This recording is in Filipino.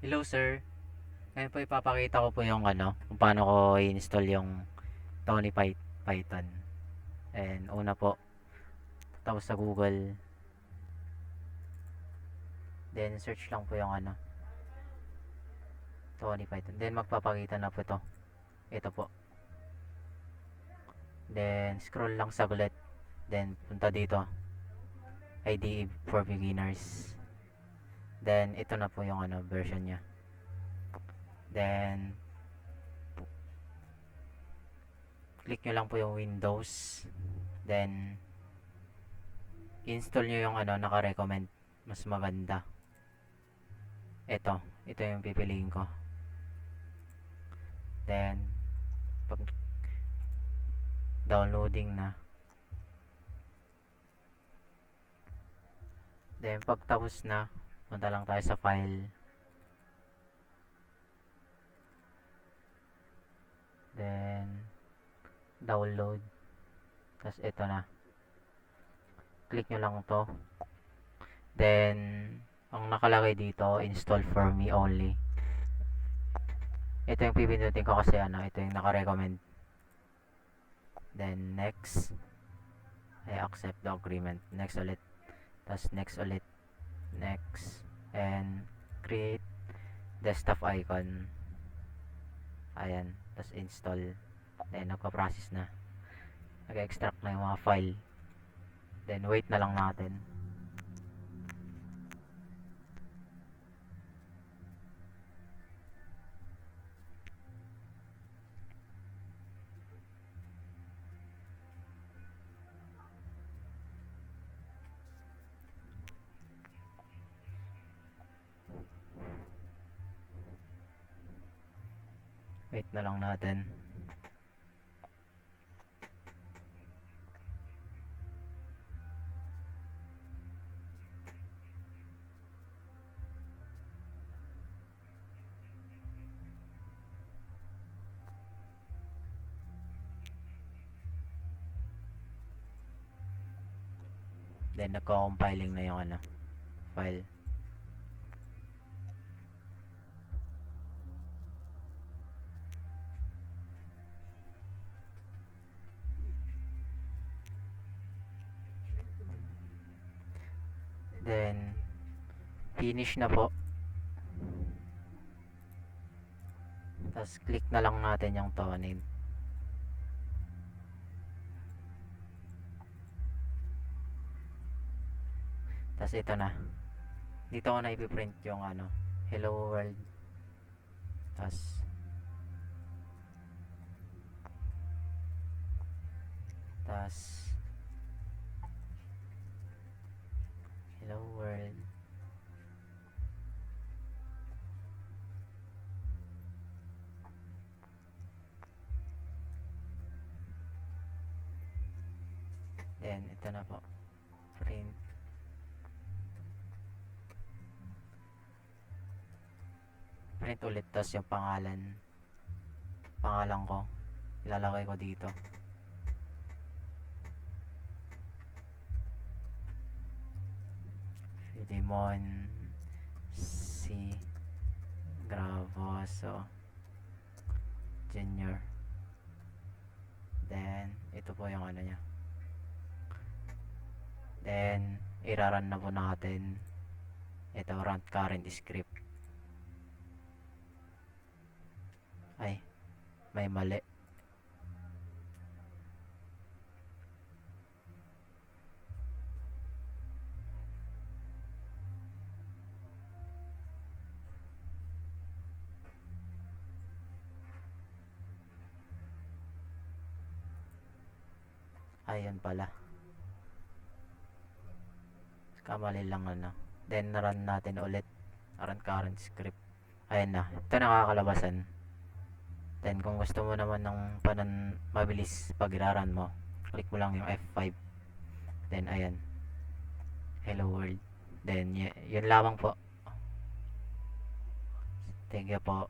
Hello sir, ngayon po ipapakita ko po yung kung paano ko i-install yung Tony Python. And una po, tapos sa Google, then search lang po yung Tony Python. Then magpapakita na po ito. Ito po. Then scroll lang saglit. Then punta dito, IDE for beginners. Then ito na po yung version niya. Then click nyo lang po yung Windows. Then install nyo yung naka-recommend, mas maganda. Ito yung pipiliin ko. Then pag downloading na, then pag tapos na, punta lang tayo sa file. Then download. Tapos ito na, click nyo lang to. Then ang nakalagay dito, install for me only. Ito yung pipindutin ko kasi ito yung naka-recommend. Then next, I accept the agreement. Next ulit. Tapos next ulit. Next. And create desktop icon. Ayan. Tapos install. Then nagpa-process na. Nag-extract na yung mga file. Then wait na lang natin. Wait na lang natin. Then nagko-compiling na yung file. Then finish na po. Tapos click na lang natin yung Tony. Tapos ito na. Dito ko na ipiprint yung hello world. Tapos hello world. Then ito na po. Print. Print ulit, tas yung pangalan ko ilalagay ko dito. Filimon C. Gravoso Junior. Then ito po yung niya. Then iraran na po natin ito, run current script. Ay, may mali. Ayun pala, kamali lang then run natin ulit, run current script. Ayan na, ito nakakalabasan. Then kung gusto mo naman ng mabilis pag iraran mo, click mo lang yung F5. Then ayan, hello world. Then yun lamang po. Thank you po.